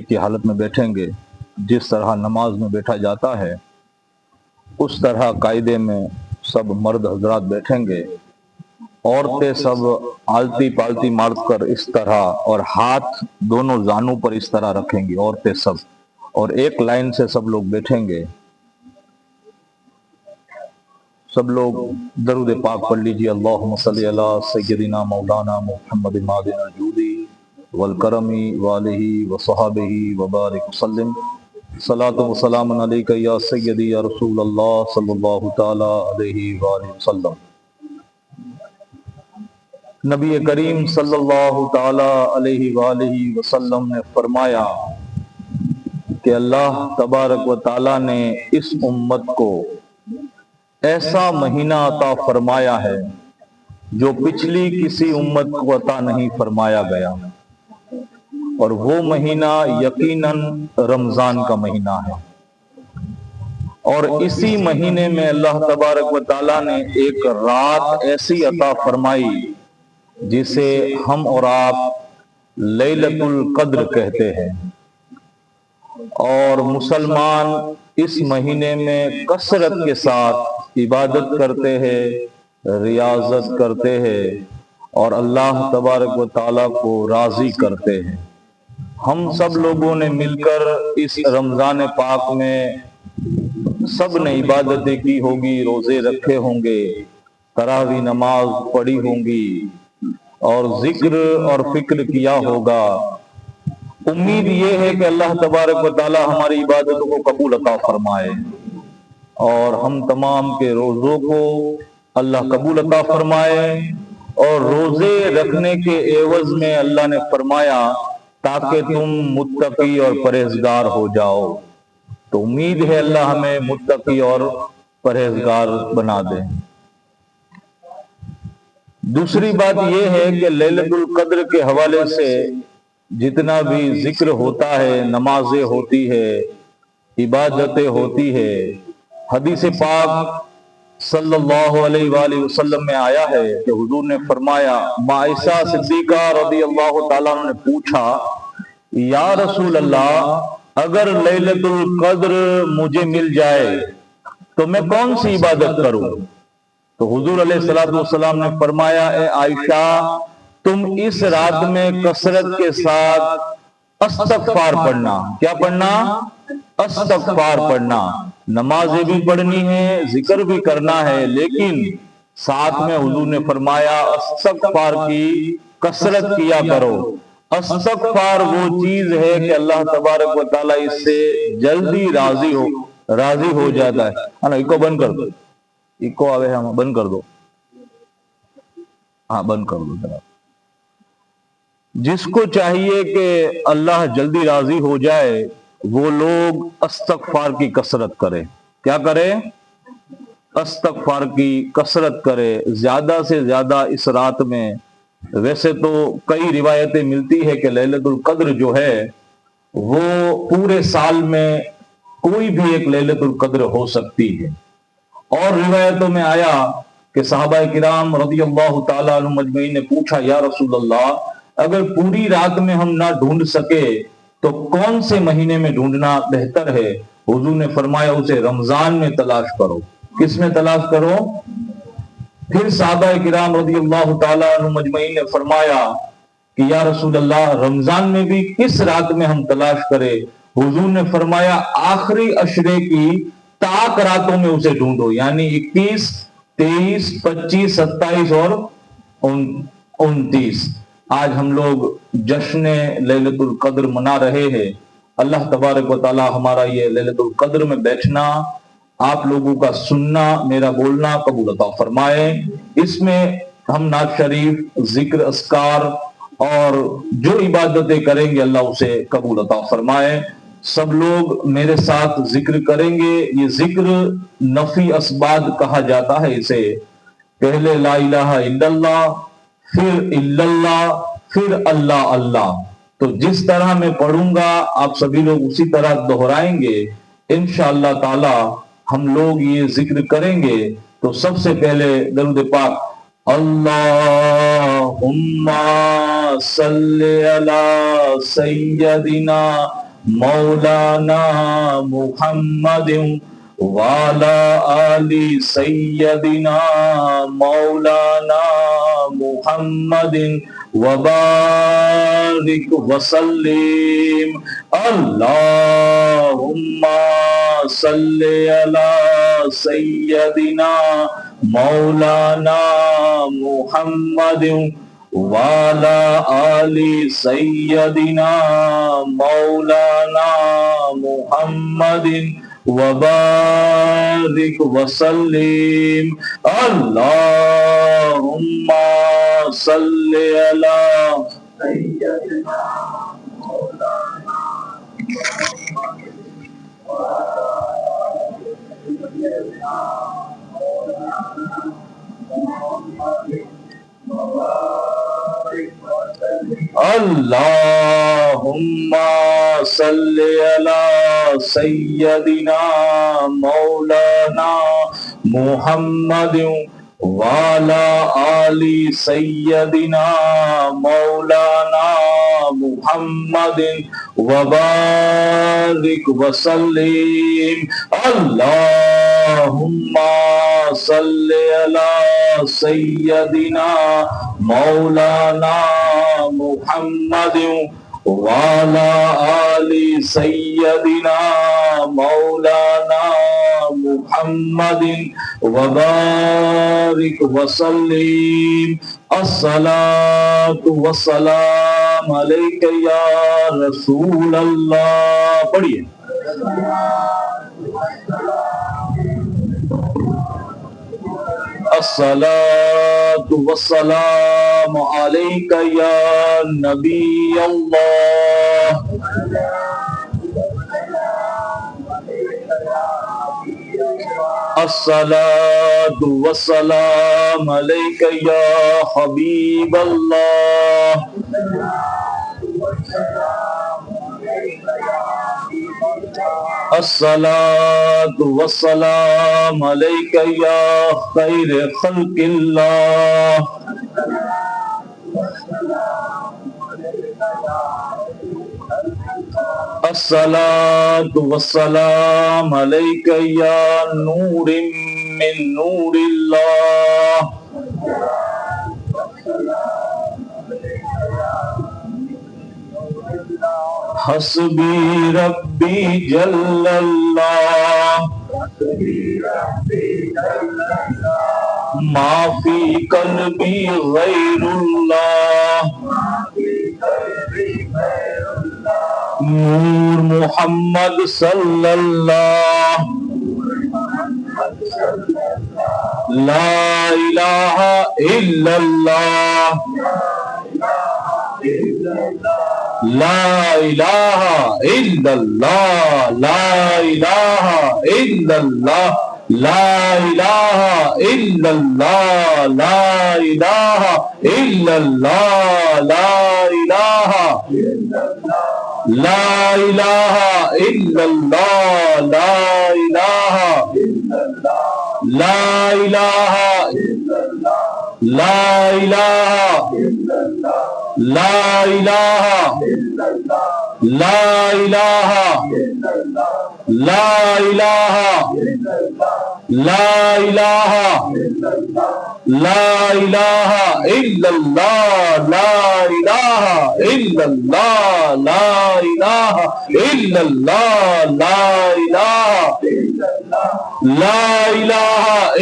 کی حالت میں بیٹھیں گے، جس طرح نماز میں بیٹھا جاتا ہے اس طرح قاعدے میں سب مرد حضرات بیٹھیں گے، عورتیں سب آلتی پالتی مار کر اس طرح اور ہاتھ دونوں زانوں پر اس طرح رکھیں گی، عورتیں سب، اور ایک لائن سے سب لوگ بیٹھیں گے۔ سب لوگ درود پاک پڑھ لیجیے، اللہم صلی علی سیدنا مولانا محمد معدن الجودی والکرمی والہ وصحابہ وبارک وسلم، صلاۃ و سلام علیک یا سیدی یا رسول اللہ صلی اللہ تعالی علیہ وآلہ وسلم۔ نبی کریم صلی اللہ تعالی علیہ وآلہ وسلم نے فرمایا کہ اللہ تبارک و تعالی نے اس امت کو ایسا مہینہ عطا فرمایا ہے جو پچھلی کسی امت کو عطا نہیں فرمایا گیا، اور وہ مہینہ یقیناً رمضان کا مہینہ ہے۔ اور اسی مہینے میں اللہ تبارک و تعالیٰ نے ایک رات ایسی عطا فرمائی جسے ہم اور آپ لیلۃ القدر کہتے ہیں، اور مسلمان اس مہینے میں کثرت کے ساتھ عبادت کرتے ہیں، ریاضت کرتے ہیں اور اللہ تبارک و تعالیٰ کو راضی کرتے ہیں۔ ہم سب لوگوں نے مل کر اس رمضان پاک میں سب نے عبادتیں کی ہوگی، روزے رکھے ہوں گے، تراویح نماز پڑھی ہوں گی اور ذکر اور فکر کیا ہوگا۔ امید یہ ہے کہ اللہ تبارک و تعالی ہماری عبادتوں کو قبول عطا فرمائے اور ہم تمام کے روزوں کو اللہ قبول عطا فرمائے، اور روزے رکھنے کے عوض میں اللہ نے فرمایا تاکہ تم متقی اور پرہیزگار ہو جاؤ۔ تو امید ہے اللہ ہمیں متقی اور پرہیزگار بنا دے۔ دوسری بات یہ ہے کہ لیلۃ القدر کے حوالے سے جتنا بھی ذکر ہوتا ہے، نمازیں ہوتی ہے، عبادتیں ہوتی ہے، حدیث پاک صلی اللہ علیہ وآلہ وسلم میں آیا ہے کہ حضور نے فرمایا، عائشہ صدیقہ رضی اللہ تعالیٰ عنہ نے پوچھا، یا رسول اللہ اگر لیلۃ القدر مجھے مل جائے تو میں کون سی عبادت کروں؟ تو حضور علیہ السلام نے فرمایا، اے عائشہ تم اس رات میں کثرت کے ساتھ استغفار پڑھنا۔ کیا پڑھنا؟ استغفار پڑھنا۔ نمازیں بھی پڑھنی ہے، ذکر بھی کرنا ہے، لیکن ساتھ میں حضور نے فرمایا استغفار کی کثرت کیا کرو۔ استغفار وہ چیز ہے کہ اللہ تبارک و تعالیٰ اس سے جلدی راضی ہو جاتا ہے۔ ایکو بند کر دو، ایکو آوے ہم بند کر دو، ہاں بند کر دو جناب۔ جس کو چاہیے کہ اللہ جلدی راضی ہو جائے وہ لوگ استغفار کی کثرت کرے۔ کیا کرے؟ استغفار کی کثرت کرے، زیادہ سے زیادہ اس رات میں۔ ویسے تو کئی روایتیں ملتی ہے کہ لیلۃ القدر جو ہے وہ پورے سال میں کوئی بھی ایک لیلۃ القدر ہو سکتی ہے، اور روایتوں میں آیا کہ صحابہ کرام رضی اللہ تعالیٰ عنہ مجمعین نے پوچھا، یا رسول اللہ اگر پوری رات میں ہم نہ ڈھونڈ سکے تو کون سے مہینے میں ڈھونڈنا بہتر ہے؟ حضور نے فرمایا اسے رمضان میں تلاش کرو۔ کس میں تلاش کرو؟ پھر صحابہ کرام رضی اللہ تعالیٰ عنہ مجمعین نے فرمایا کہ یا رسول اللہ رمضان میں بھی کس رات میں ہم تلاش کریں؟ حضور نے فرمایا آخری عشرے کی طاق راتوں میں اسے ڈھونڈو، یعنی 21، 23، 25، 27 اور 29۔ آج ہم لوگ جشن لیلۃ القدر منا رہے ہیں۔ اللہ تبارک و تعالی ہمارا یہ لیلۃ القدر میں بیٹھنا، آپ لوگوں کا سننا، میرا بولنا قبول عطا فرمائے۔ اس میں ہم نعت شریف، ذکر، اذکار اور جو عبادتیں کریں گے اللہ اسے قبول عطا فرمائے۔ سب لوگ میرے ساتھ ذکر کریں گے۔ یہ ذکر نفی اسباد کہا جاتا ہے اسے۔ پہلے لا الہ الا اللہ، پھر الا اللہ، پھر اللہ اللہ۔ تو جس طرح میں پڑھوں گا آپ سبھی لوگ اسی طرح دہرائیں گے۔ انشاءاللہ تعالی ہم لوگ یہ ذکر کریں گے تو سب سے پہلے درود پاک اللہم صلی علی سیدنا مولانا محمد وعلی آل سیدنا مولانا محمد وبارک وسلم اللہم صلی علی سیدنا مولانا محمد وعلی آل سیدنا مولانا محمد وبارک وسلم اللہم صلی علی سیدنا مولانا اللہم صلی علی سیدنا مولانا محمد وعلی آل سیدنا مولانا محمد وبارک وسلم اللہم صلی علی سیدنا مولانا محمد وعلی آل سیدنا مولانا محمد وبارک وسلم الصلاۃ والسلام علیک یا رسول اللہ. پڑھیے الصلاۃ والسلام علیک یا نبی اللہ. الصلاۃ والسلام علیک یا حبیب اللہ. الصلاۃ والسلام علیک یا خیر خلق اللہ. الصلاۃ والسلام علیک یا نور من نور اللہ. حسبی ربی جل اللہ ما فی قلبی غیر اللہ. نور محمد صلی اللہ. لا الہ الا اللہ. لا الہ الا اللہ. لا الہ الا اللہ. لا الہ الا اللہ. لا الہ الا اللہ. لا الہ لا الہ الا اللہ. لا الہ لا الہ لا الہ لا الہ لا الہ لا الہ لا الہ الا اللہ. لا الہ الا اللہ. لا الہ الا اللہ. لا الہ لا الہ الا اللہ. لا الہ الا اللہ. لا الہ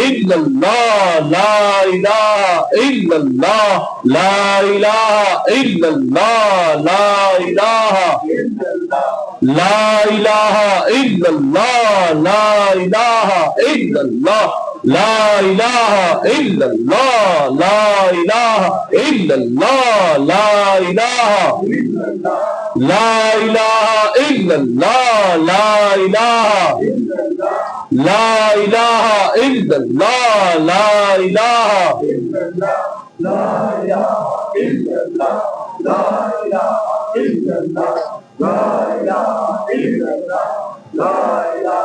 الا اللہ. لا الہ لا الہ الا اللہ. لا الہ الا اللہ. لا الہ الا اللہ. لا الہ الا اللہ. لا الہ لا الہ الا اللہ. لا الہ لا الہ الا اللہ. لا الہ لا الہ الا اللہ. لا الہ الا اللہ. لا الہ الا اللہ. لا الہ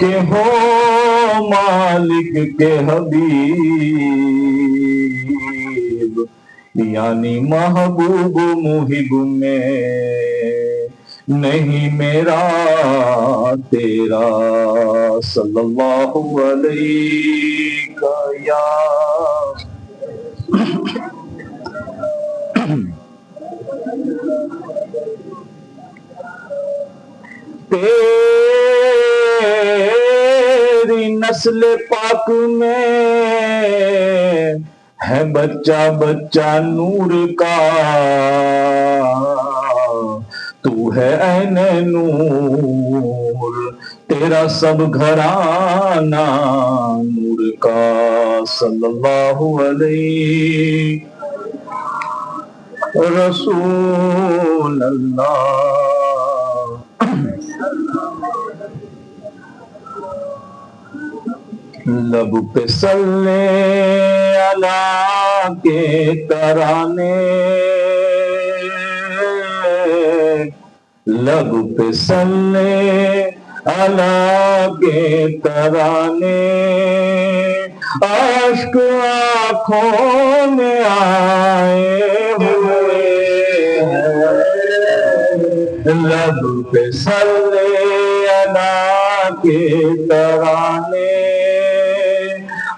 کہ ہو مالک کے حبیب، یعنی محبوب محب میں نہیں میرا تیرا صلی اللہ علیہ یا تیری نسل پاک میں ہے بچہ بچہ نور کا، تو ہے عین نور، تیرا سب گھرانہ نور کا صلی اللہ علیہ رسول اللہ۔ لب پہ صلی اللہ کے ترانے، لب پہ صلی اللہ کے ترانے، اشک آنکھوں میں آئے ہوئے ہیں، لب پہ صلی اللہ کے ترانے،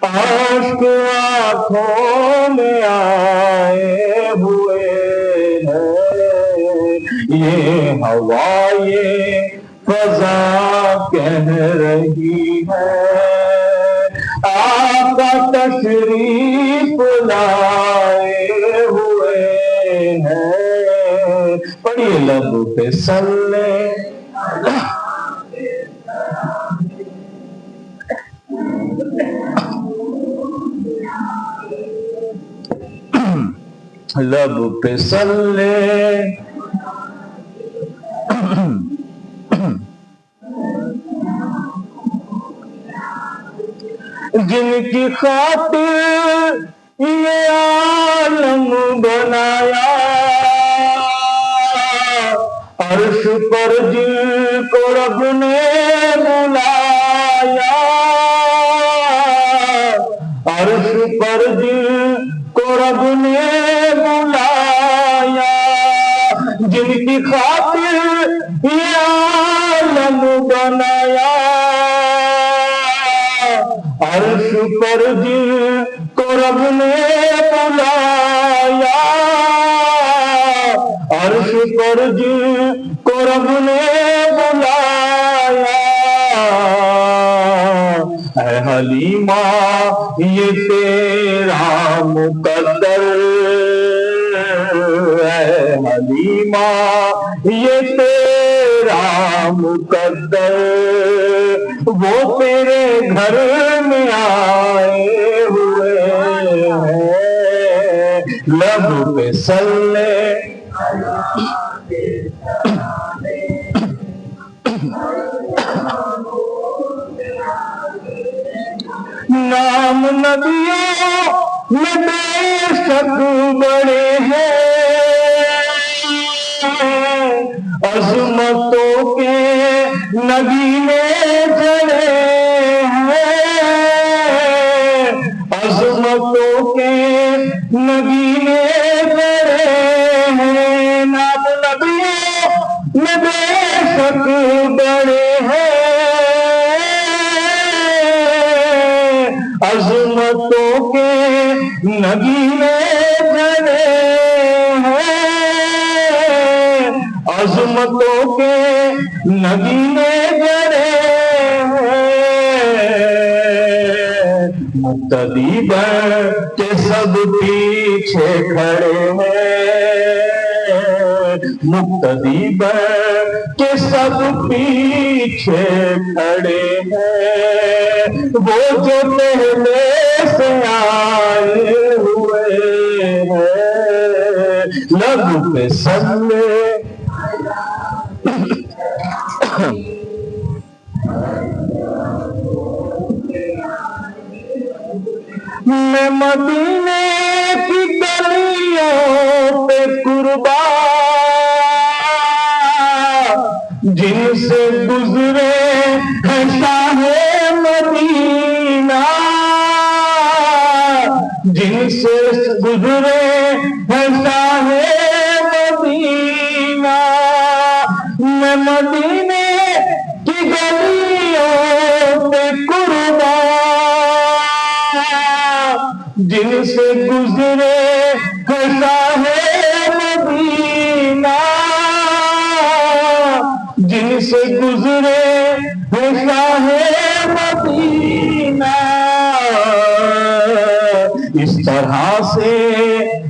اشک آنکھوں میں آئے ہوئے ہیں، یہ ہوا یہ فضا کہہ رہی ہے آقا تشریف لائے ہوئے ہیں۔ پڑھیے لب پہ صلی لب پہ صلی جن کی خاطر یہ عالم بنایا، عرش پر جن کو رب نے بلایا، عرش پر جن کو رب نے بلایا، جن کی خاطر یہ عالم بنایا، عرش پر جن کو رب نے بلایا، عرش پر جن کو رب نے بلایا، اے حلیمہ یہ تیرا مقدر، اے حلیمہ یہ تیرا مقدر، وہ تیرے گھر میں آئے ہوئے ہیں، لب پہ صلی نام نبیوں میں بے شک بڑے ہیں، عظمتوں کے نگینے جڑے ہیں، عظمتوں کے نگینے جڑے ہیں، نام نبیوں میں بے شک بڑے ہیں، عظمتوں کے نگینے جڑے ہیں، عظمتوں کے نگینے جڑے ہیں، مقتدی بن کے سب پیچھے کھڑے ہیں، مقتدی بن کے سب پیچھے کھڑے ہیں، وہ جو پہلے سے آئے ہوئے ہیں، لب پہ صلی میں مدینے کی گلیوں پہ قربان، جن سے گزرے ہیں شاہ گزرے ہے شاہ مدینہ، میں مدینے کی گلیوں پہ قربان، جن سے گزرے ہے شاہ مدینہ، جن سے گزرے ہے شاہ مدینہ، اس طرح سے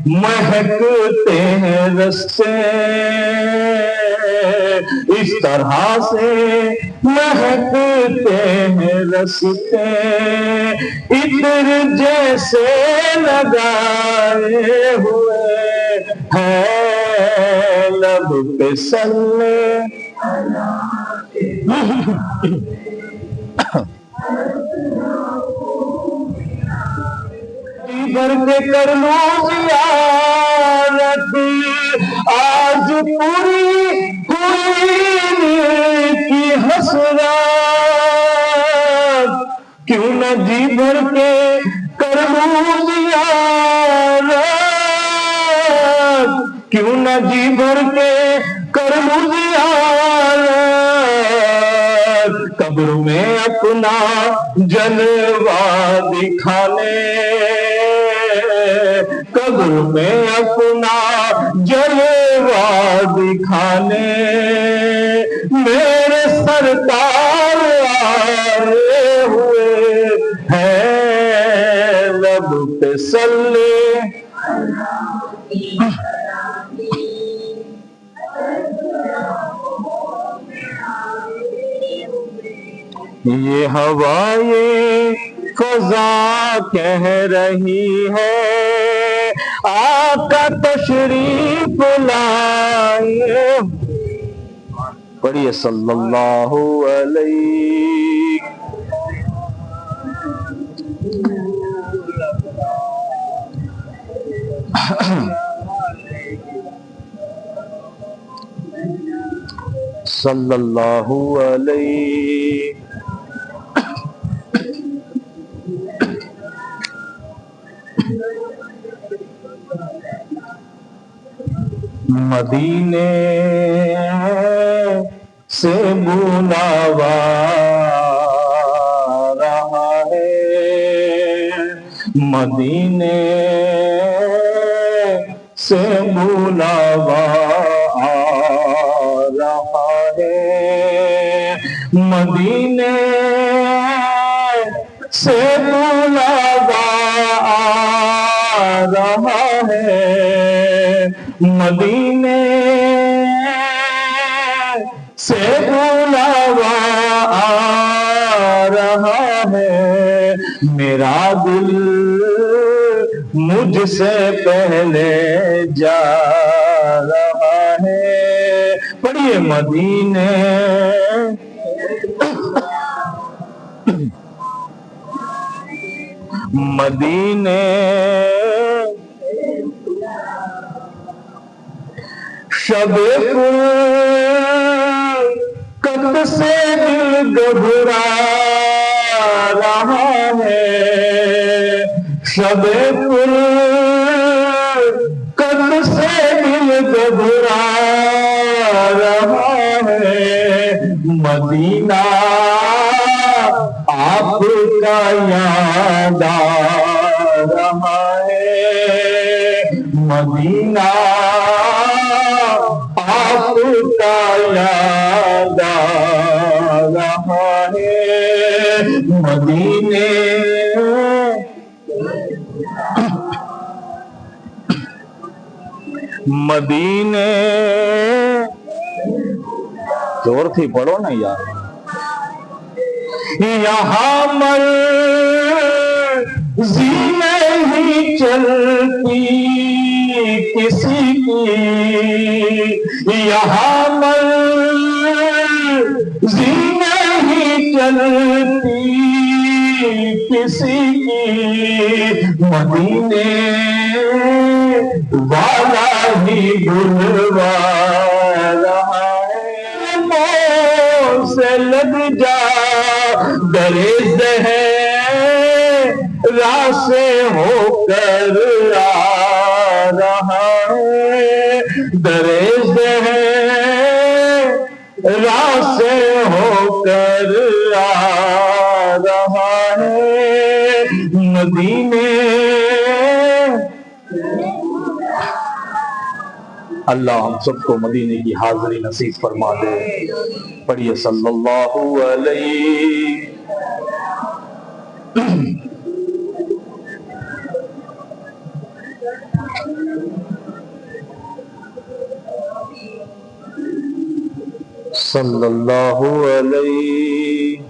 مہکتے ہیں رستے، اس طرح سے مہکتے ہیں رستے، عطر جیسے لگائے ہوئے ہیں لب پہ صلی بھر کے کر لوں زیارت، آج پوری ہوئی کی حسرت، کیوں نہ جی بھر کے کر لوں زیارت، کیوں نہ جی بھر کے کر لوں زیارت، قبر میں اپنا جلوہ دکھانے، قبر میں اپنا جلوہ دکھانے، میرے سرکار آئے ہوئے ہیں لب پہ صلی، یہ ہوائیں فضا کہہ رہی ہے آقا تشریف لائے، پڑھیے صلی اللہ علیہ، صلی اللہ علیہ، مدینے سے بلاوا رہا ہے، مدینے سے بلاوا رہا ہے، مدینے سے بلاوا رہا ہے، مدینے سے بلاوا رہا ہے، میرا دل مجھ سے پہلے جا رہا ہے، پڑھیے مدینے مدینے شب کب سے دل گھبرا رہا ہے، شب کب سے دل گھبرا رہا ہے، مدینہ آپ کا یاد آ رہا ہے، مدینہ آپ کا یاد آ رہا ہے، مدینے مدینے زور تھی پڑھو نا یار، یہاں مرضی نہیں چلتی کسی کی، یہاں مرضی نہیں چلتی کسی کی، مدینے والا ہی بلوا رہا ہے، سے لگ جا درز ہے راہ سے ہو کر آ رہا ہے، درے راہ سے ہو کر آ رہا ہے مدینے۔ اللہ ہم سب کو مدینے کی حاضری نصیب فرما دے۔ پڑھیے صلی اللہ علیہ۔ صلی اللہ علیہ۔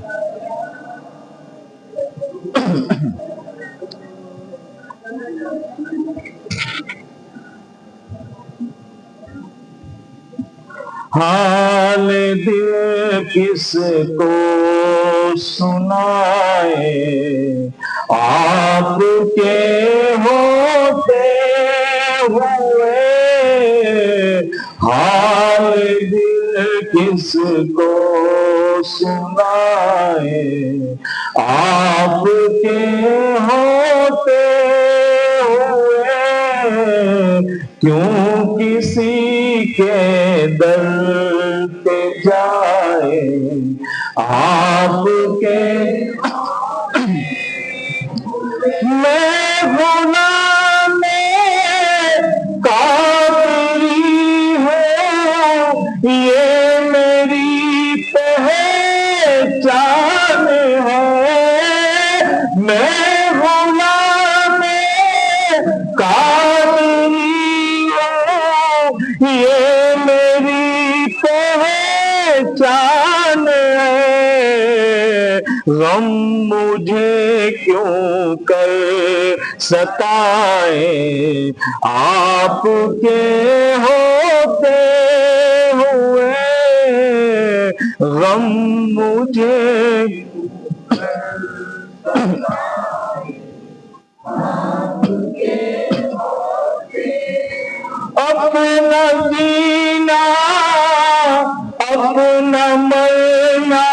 حال دل کس کو سنائے، آپ کے ہوتے ہوئے، حال دل کس کو سنائے، آپ کے ہوتے ہوئے، کیوں کسی کے در پہ جائے، آپ کے میں غلام قادری ہوں، یہ میری پہچان ہے، میں غلام قادری ہوں، یہ میری پہچان ہے، غم مجھے کیوں کر ستائے، آپ کے ہوتے ہوئے، غم مجھے اپنا جینا اپنا مرنا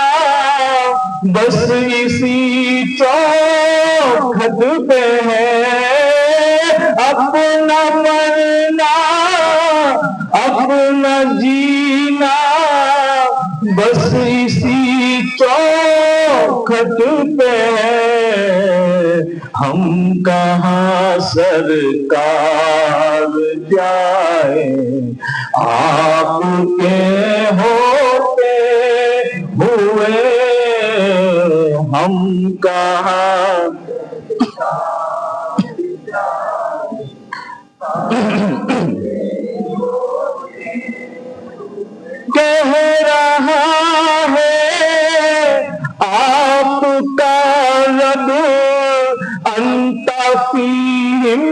بس اسی چوکھٹ پہ ہے، اپنا مرنا اپنا جینا بس اسی چوکھٹ پہ ہے، ہم کہاں سرکار جائے، آپ کے ہوتے ہوئے، ہم کہاں کہہ رہا ہے آپ کا رب انت فیہم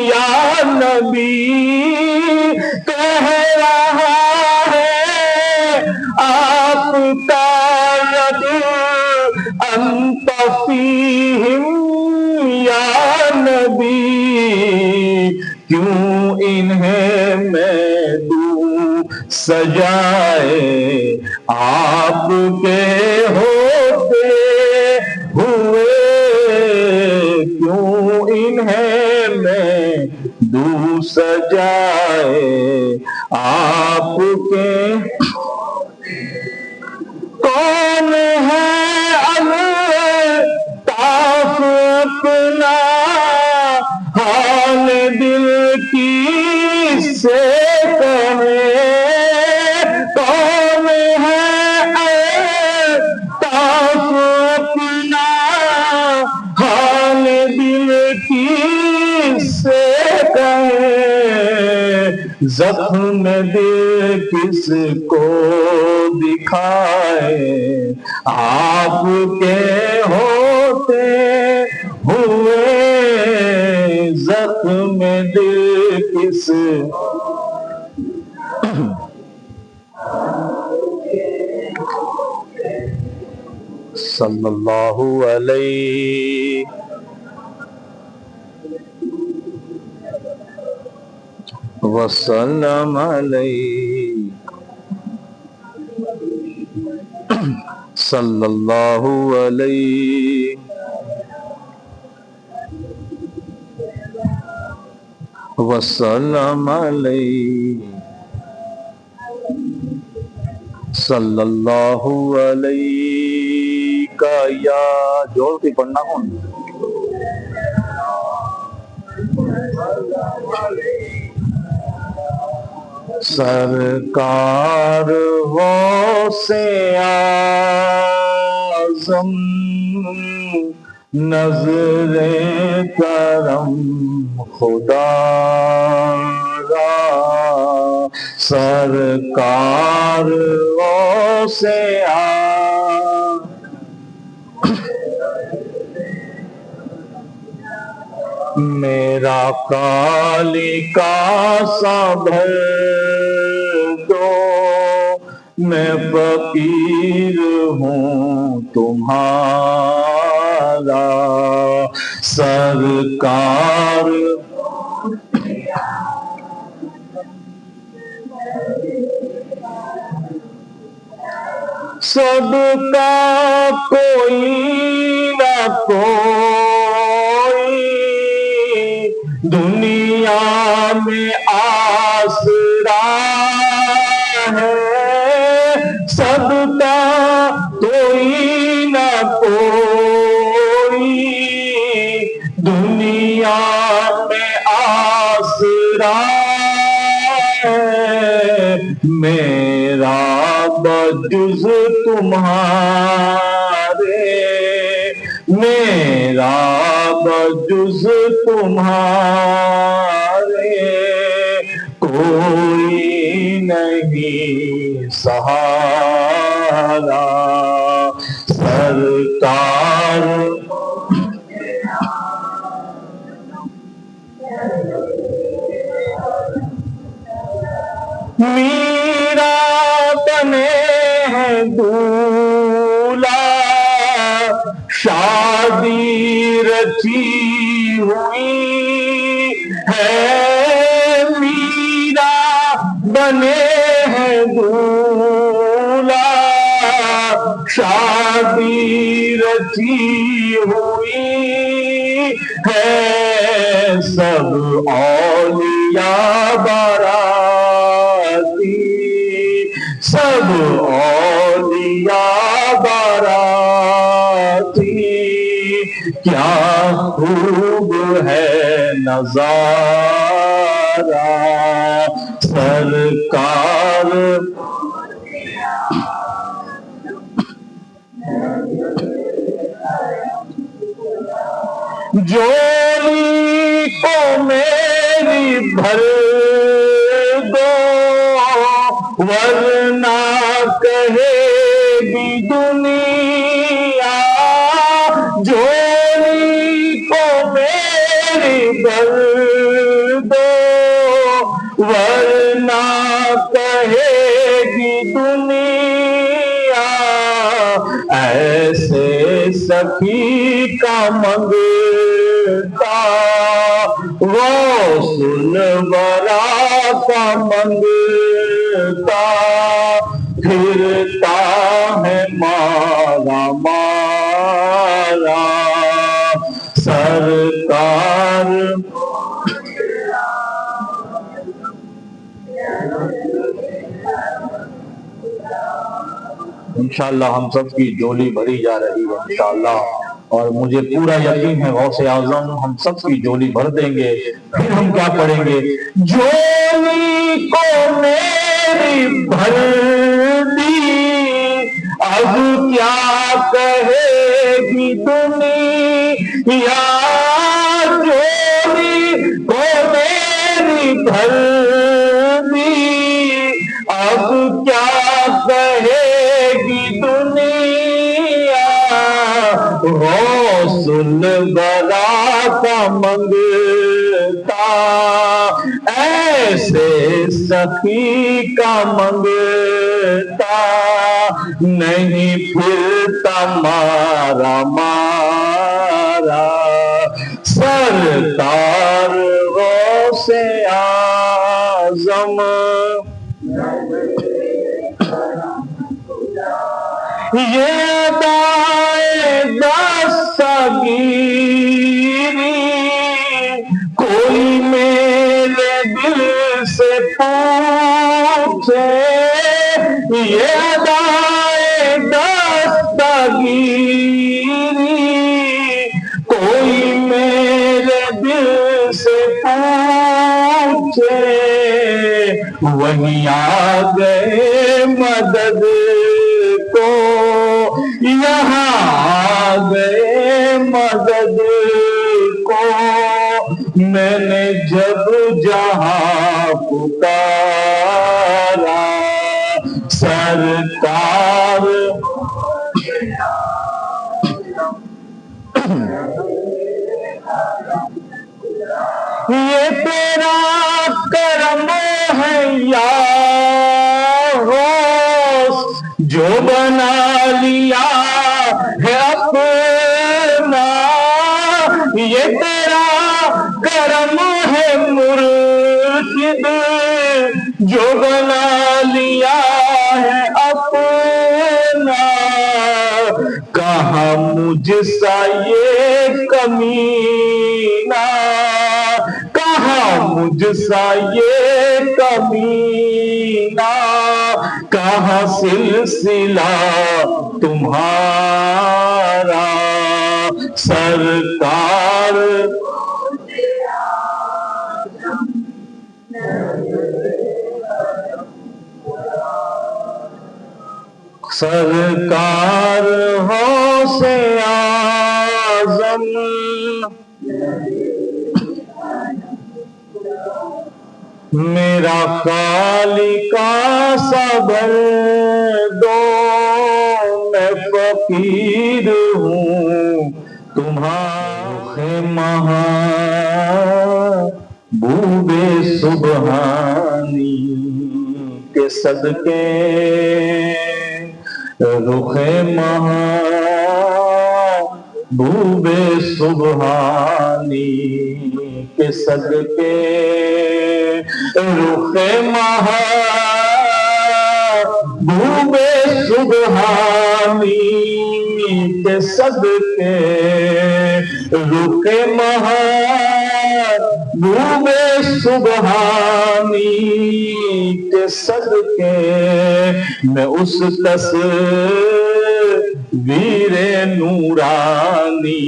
یا نبی، کہہ رہا ہے آپ کا رب انت فیہم یا نبی، کیوں انہیں میں دوں سجائے، آپ کے ہوتے ہوئے، کیوں انہیں میں دوں سجائے، آپ کے کون ہے الطاف اپنا حال دل کی سے کہے، کون ہے الطاف اپنا حال دل کی سے کہے، زخم دل کس کو دکھائے، آپ کے ہوتے ہوئے، زخم دل کس صلی اللہ علیہ وسلم علیہ، صلی اللہ علیہ وسلم علیہ صلی اللہ علیہ کا یا جوڑ کے پڑھنا کون سرکار غوث اعظم نظر کرم خدا را سرکار غوث اعظم میرا کالی کا سا بھر دو میں فقیر ہوں تمہارا سرکار سب کا کوئی نہ کوئی دنیا میں آسرا ہے سب کا کوئی نہ کوئی دنیا میں آسرا ہے میرا بجز تمہارے میرا بجز تمہارے کوئی نہیں سہارا سرکار میرا بنے ہیں دولہا شادی رچی ہوئی ہے میرا بنے ہیں دولہا شادی رچی ہوئی ہے سب اولیاء باراتی سب اولیاء باراتی کیا خوب ہے نظارہ سرکار جولی کو میری بھر دو ورنہ کہے گی دنیا جولی کو میری بھر دو ورنہ کہے گی دنیا ایسے سخی کا منگتا غوث الورا کا منگتا پھرتا ہے مارا مارا سرکار انشاءاللہ ہم سب کی جولی بھری جا رہی ہے انشاءاللہ اور مجھے پورا یقین ہے غوث اعظم ہم سب کی جولی بھر دیں گے پھر ہم کیا پڑھیں گے جولی کو میری بھر دی اب کیا کہے گی دنیا جولی کو میری بھر دی اب کیا کہے گی دنیا غوث الورا کا منگتا ایسے سخی کا منگتا نہیں پھرتا مارا مارا سرکار غوث اعظم یہ دائیں دستگیری کوئی میرے سے یہ ادائے دستگیری، کوئی میرے دل سے پوچھے وہی آ گئے مدد کو، یہاں آ گئے مدد کو۔ میں نے جب جہاں پکارا سرکار، یہ تیرا کرم ہے یا غوث، جو بنا لیا ہے اپنا، یہ تیرا کرم ہے مرشد، جو بنا لیا ہے اپنا۔ کہاں مجھ سا یہ کمینہ، کہاں مجھ سا یہ کمینہ، کہاں سلسلہ تمہارا سرکار۔ سرکار غوث اعظم، میرا خالق کا صبر دو، میں فقیر ہوں تمہارے محبوب سبحانی کے صدقے، رخ محبوب سبحانی کے صدقے، رخ محبوب سبحانی کے صدقے، رخ محبوب سبحانی کے صدقے، میں اس تصویر نورانی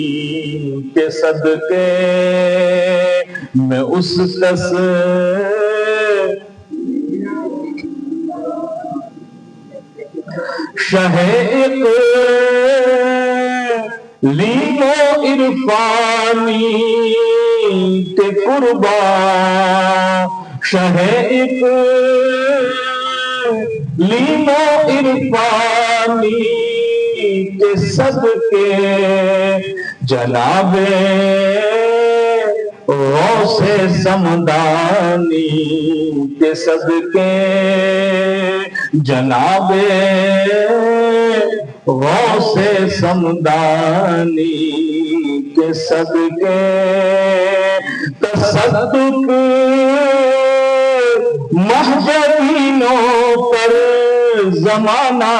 کے صدقے، میں اس شہ اقلیم و عرفانی کے قربان، شہ اقلیم و عرفانی کے صدقے، جناب غوث سمدانی کے صدقے، جناب غوث سمدانی کے صدقے، تصدق مہجبینوں پر زمانہ،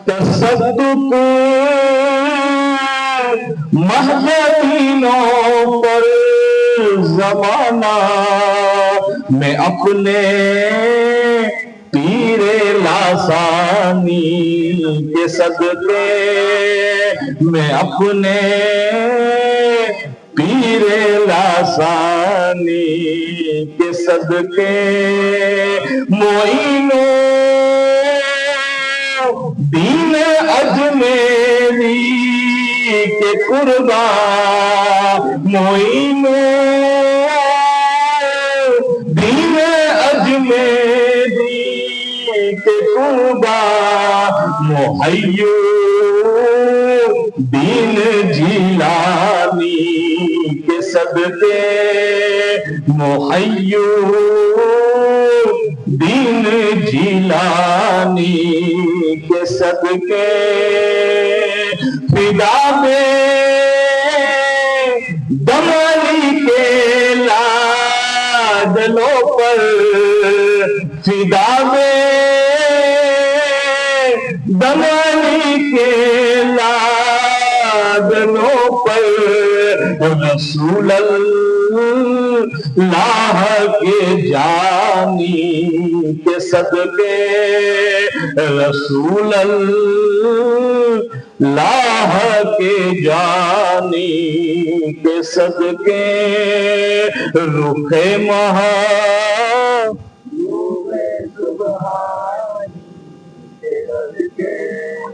تصدق مہجبینوں پر زمانہ، میں اپنے پیر لاسانی کے صدقے، میں اپنے پیر لاسانی کے صدقے، معین دین اجمیری کے قربان، معین دین اجمیری کے قربان، محی دین جیلانی کے صدقے، محی دین جیلانی کے صدقے، فدا میں دم علی کے لاڈلوں پر، فدا میں دم علی کے لاڈلوں پر، رسول اللہ اللہ کے جانی کے صدقے رسول اللہ کے جانی کے صدقے رخ مہا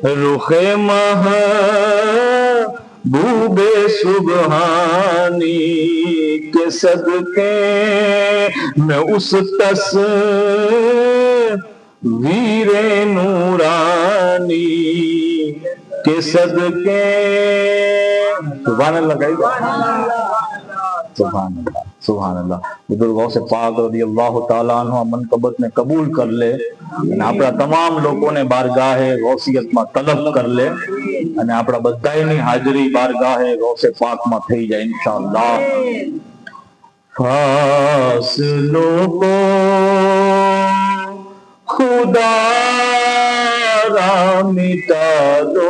رخ محبوب سبحانی کے صدقے میں اس تصویر نورانی کے صدقے سبحان اللہ سبحان اللہ سبحان اللہ بزرگوں سے پاک رضی اللہ تعالیٰ عنہ منقبت میں قبول کر لے આપણા તમામ લોકોને બારગાહે ગૌસિયતમાં તલબ કર લે અને આપણા બધાની હાજરી બારગાહે ગૌસે પાકમાં થઈ જાય ઇન્શાઅલ્લાહ ફાસલો કો ખુદા રા મિટા દો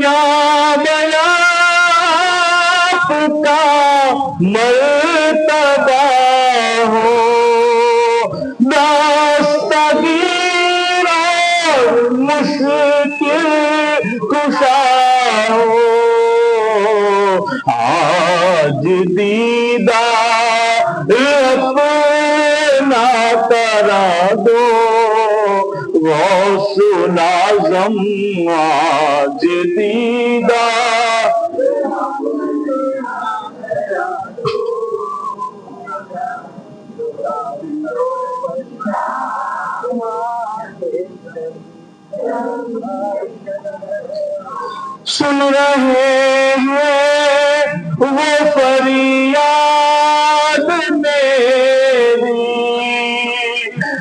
کیا بیان آپ کا مرتبہ ہو، دستگیر اور مشکل کشا ہو، آج دیدار اپنا کرا دو غوث الاعظم، آج دیدار سن رہے ہیں وہ فریاد میری،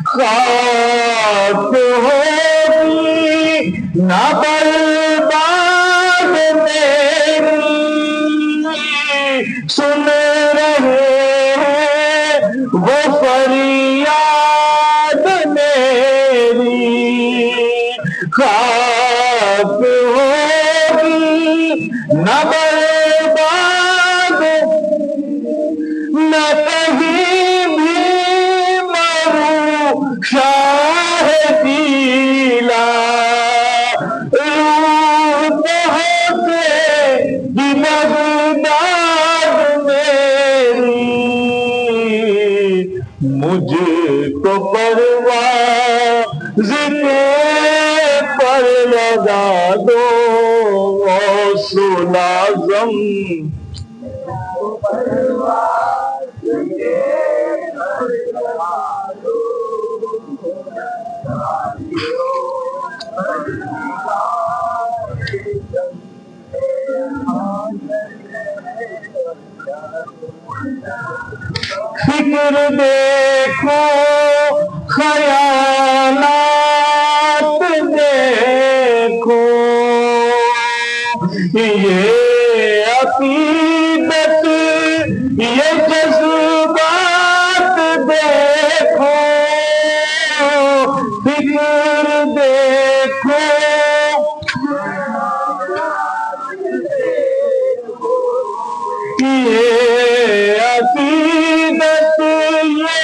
خاک ہوگی نہ برباد میری، سن رہے ہیں وہ فریاد میری، خاک ہوگی نہ برباد، نہ کہیں بھی مروں شاہ گیلا، روح پہنچے گی بغداد میری، مجھ کو پرواز پر لگا دو غوث الاعظم، فکر دیکھو خیالات دیکھو، یہ عقیدت یہ جذبات دیکھو، فکر دیکھو یہ عقیدت یہ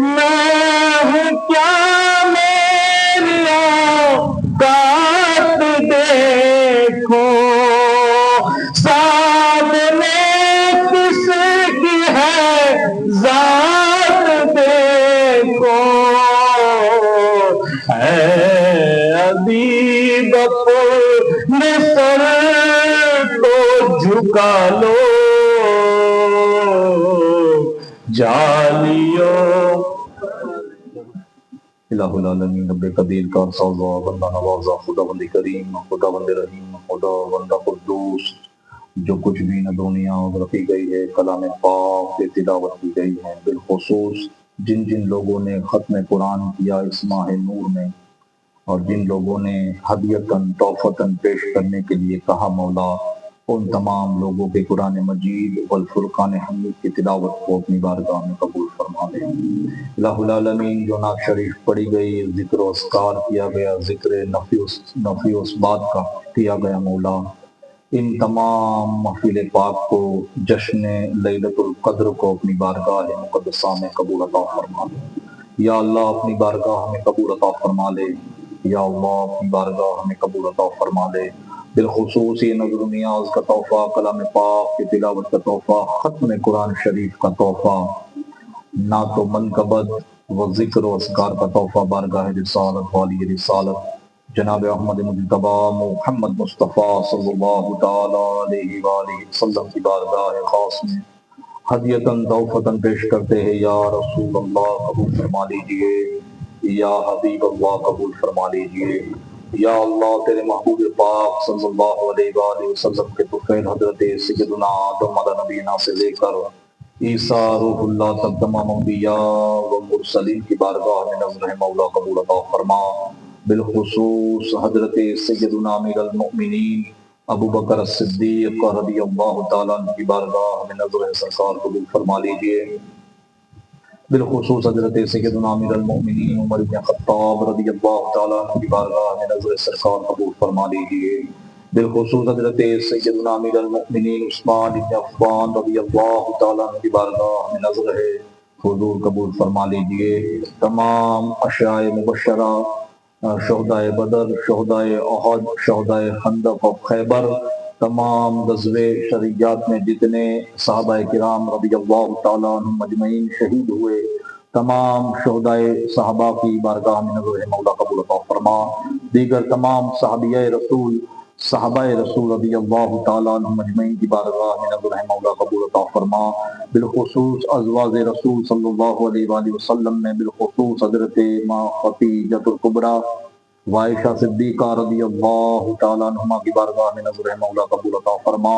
میں ہوں کیا میری اوقات دیکھو، سامنے کس کی ہے ذات دیکھو، اے ابھی اپنے سر کو جھکا لو، جالیوں الہ العالمین رب قدیر کار سازا بندہ نوازا، خدا بند کریم، خدا بند رحیم، خدا بندہ قدوس، جو کچھ بھی نہ دنیا رکھی گئی ہے کلام پاک سے تلاوت کی گئی ہے، بالخصوص جن جن لوگوں نے ختم قرآن کیا اس ماہ نور میں، اور جن لوگوں نے ہدیتاً تحفتاً پیش کرنے کے لیے کہا مولا، ان تمام لوگوں کے قرآن مجید والفرقان حمید کی تلاوت کو اپنی بارگاہ میں قبول فرما لے۔ الہ العالمین جو نعت شریف پڑھی گئی، ذکر و اذکار کیا گیا، ذکر نفی و اثبات کا کیا گیا مولا، ان تمام محفل پاک کو جشن لیلۃ القدر کو اپنی بارگاہ مقدسہ میں قبول عطا فرما لے۔ یا اللہ اپنی بارگاہ میں قبول عطا فرما لے، یا اللہ اپنی بارگاہ میں قبول عطا فرما لے۔ بالخصوص یہ نظر و نیاز کا تحفہ، کلام پاک کی تلاوت کا تحفہ، ختم قرآن شریف کا تحفہ، نعت و منقبت و ذکر و اذکار کا تحفہ بارگاہ رسالت والی رسالت جناب احمد مجتبی محمد مصطفیٰ صلی اللہ تعالی علیہ وآلہ وسلم کی بارگاہ خاص میں ہدیتاً تحفتاً پیش کرتے ہیں۔ یا رسول اللہ قبول فرما لیجئے، یا حبیب اللہ قبول فرما لیجئے، یا اللہ تیرے محبوب پاک صلی اللہ علیہ وآلہ وسلم کے طفیل حضرت سیدنا آدم علیہ نبینا سے لے کر عیسیٰ روح اللہ تک تمام انبیاء و مرسلین کی بارگاہ میں نظر مولا قبول عطا فرما۔ بالخصوص حضرت سیدنا امیر المؤمنین ابو بکر الصدیق رضی اللہ تعالیٰ عنہ کی بارگاہ میں نظر سرکار قبول فرما لیجئے۔ بالخصوص حضرت سیدنا امیر المؤمنین عمر بن خطاب رضی اللہ تعالیٰ عنہ کی بارگاہ میں نظر سرکار قبول فرما لیجیے۔ بالخصوص حضرت سیدنا امیر المؤمنین عثمان بن عفان رضی اللہ تعالیٰ عنہ کی بارگاہ میں نظر ہے حضور قبول فرما لیجیے۔ تمام اشیاء مبشرہ، شہدائے بدر، شہدائے احد، شہدائے خندق و خیبر، تمام غزوے شریعت میں جتنے صحابہ کرام رضی اللہ تعالیٰ عنہم مجمعین شہید ہوئے، تمام شہدائے صحابہ کی بارگاہ میں نظر مولا قبول عطا فرما۔ دیگر تمام صحابیہ رسول، صحابہ رسول رضی اللہ تعالیٰ عنہم مجمعین کی بارگاہ میں نظر مولا قبول عطا فرما۔ بالخصوص ازواج رسول صلی اللہ علیہ وآلہ وسلم میں بالخصوص حضرت ماں خدیجۃ الکبریٰ وعائشہ صدیقہ رضی اللہ تعالیٰ عنہما کی بارگاہ میں نظر مولا قبول عطا فرما۔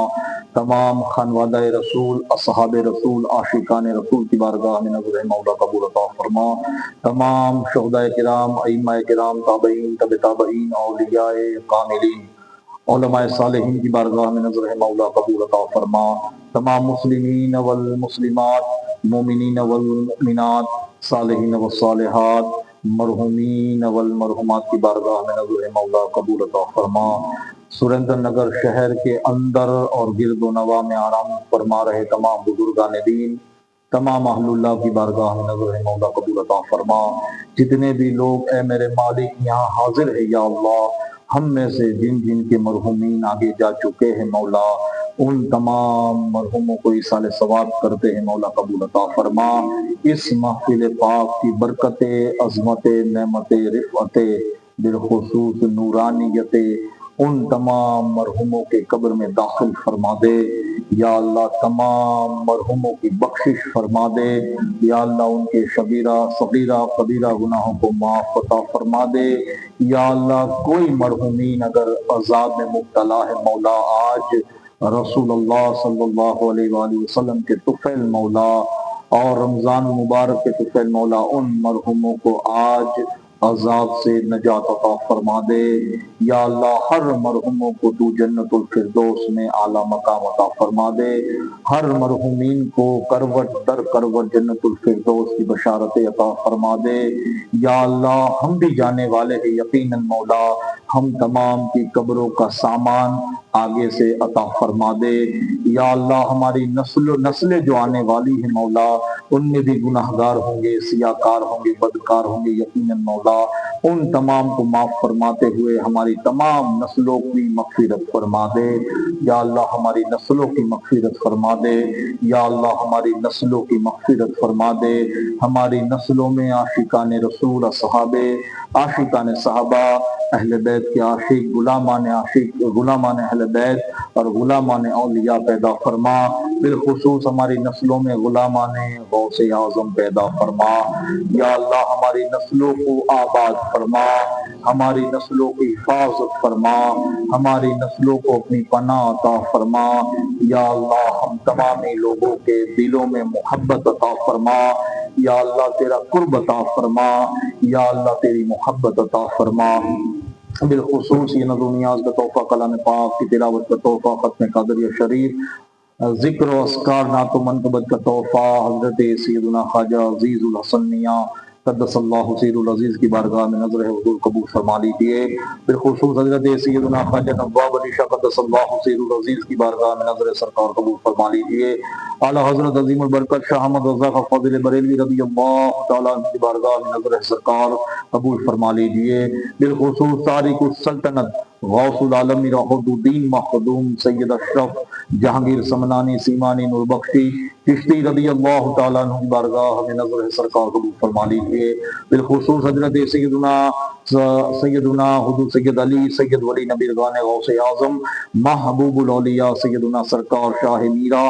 تمام خانوادہ رسول، اصحاب رسول، عاشقان رسول کی بارگاہ میں نظر مولا قبول عطا فرما۔ تمام شہداء کرام، ائمہ کرام، تابعین، تبع تابعین، اولیاء کاملین، علماء صالحین کی بارگاہ میں نظر مولا قبول عطا فرما۔ تمام مسلمین والمسلمات، مومنین والمؤمنات، صالحین والصالحات، مرحومین والمرحومات کی بارگاہ میں نظر مولا قبول عطا فرما۔ سریندر نگر شہر کے اندر اور گرد و نواح میں آرام فرما رہے تمام بزرگان دین، تمام اہل اللہ کی بارگاہ میں نظر مولا قبول عطا فرما۔ جتنے بھی لوگ اے میرے مالک یہاں حاضر ہے یا اللہ، ہم میں سے جن جن کے مرحومین آگے جا چکے ہیں مولا، ان تمام مرحوموں کو ایصال ثواب کرتے ہیں مولا قبول عطا فرما۔ اس محفل پاک کی برکت، عظمت، نعمت، رفعت، بالخصوص نورانیت ان تمام مرحوموں کے قبر میں داخل فرما دے یا اللہ، تمام مرحوموں کی بخشش فرما دے یا اللہ، ان کے صغیرہ کبیرہ گناہوں کو معاف عطا فرما دے یا اللہ۔ کوئی مرحومین اگر عذاب میں مبتلا ہے مولا، آج رسول اللہ صلی اللہ علیہ وآلہ وسلم کے طفیل مولا اور رمضان مبارک کے طفیل مولا، ان مرحوموں کو آج عذاب سے نجات عطا فرما دے یا اللہ۔ ہر مرحوموں کو تو جنت الفردوس میں اعلیٰ مقام عطا فرما دے، ہر مرحومین کو کروٹ در کروٹ جنت الفردوس کی بشارت عطا فرما دے یا اللہ۔ ہم بھی جانے والے ہیں یقیناً مولا، ہم تمام کی قبروں کا سامان آگے سے عطا فرما دے یا اللہ۔ ہماری نسلیں جو آنے والی ہیں مولا، ان میں بھی گناہگار ہوں گے، سیاہکار ہوں گے، بدکار ہوں گے یقیناً مولا۔ ان تمام کو معاف فرماتے ہوئے ہماری تمام نسلوں کی مغفرت فرما دے یا اللہ، ہماری نسلوں کی مغفرت فرما دے یا اللہ، ہماری نسلوں کی مغفرت فرما دے۔ ہماری نسلوں میں عاشقان رسول، اصحاب، عاشقان صحابہ، اہل بیت کے عاشق، غلامان اہل بیت اور غلامان اولیاء پیدا فرما۔ بالخصوص ہماری نسلوں میں غلامان غوث اعظم پیدا فرما یا اللہ۔ ہماری نسلوں کو آباد فرما، ہماری نسلوں کی حفاظت فرما، ہماری نسلوں کو اپنی پناہ عطا فرما یا اللہ۔ ہم تمام لوگوں کے دلوں میں محبت عطا فرما یا اللہ، تیرا قرب عطا فرما یا اللہ، تیری محبت عطا فرما۔ بالخصوص یہ نظر و نیاز کا تحفہ، کلام پاک کی تلاوت کا تحفہ، ختم قادریہ شریف، ذکر و اذکار، نعت و منقبت کا تحفہ، حضرت سیدنا خواجہ عزیز الحسن میاں قدس اللہ سیر العزیز کی بارگاہ میں نظر حضور قبول فرما لیجیے۔ بالخصوص حضرت سیدنا خواجہ نواب علی شاہ قدس اللہ سیر العزیز کی بارگاہ میں نظر سرکار قبول فرما لیجیے۔ اعلیٰ حضرت عظیم البرکت شاہ احمد رضا خان فاضل بریلوی رضی اللہ تعالیٰ عنہ کی بارگاہ میں نظر سرکار قبول فرما لیجیے۔ بالخصوص تاریخ السلطنت غوث العالم راحت الدین مخدوم سید اشرف جہانگیر سمنانی سیمانی نور بخشی چشتی رضی اللہ تعالیٰ عنہ کی بارگاہ میں نظر سرکار قبول فرما لیجیے۔ بالخصوص حضرت سیدنا حضور سید علی سید ولی نبی رضوان غوث اعظم محبوب الاولیاء سیدنا سرکار شاہ میرا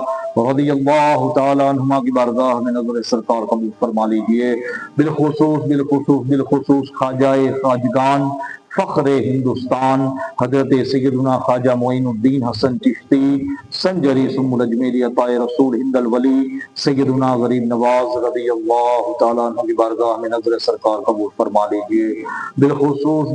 رضی اللہ تعالیٰ عنہما کی بارگاہ میں نظر سرکار قبول فرما لیجیے۔ بالخصوص خواجہ خواجگان فخر ہندوستان حضرت سیدنا خواجہ معین الدین حسن چشتی سنجری سم الاجمیری عطا رسول ہند الولی سیدنا غریب نواز رضی اللہ تعالیٰ عنہ کی بارگاہ میں نظر سرکار قبول فرما لیجیے۔ بالخصوص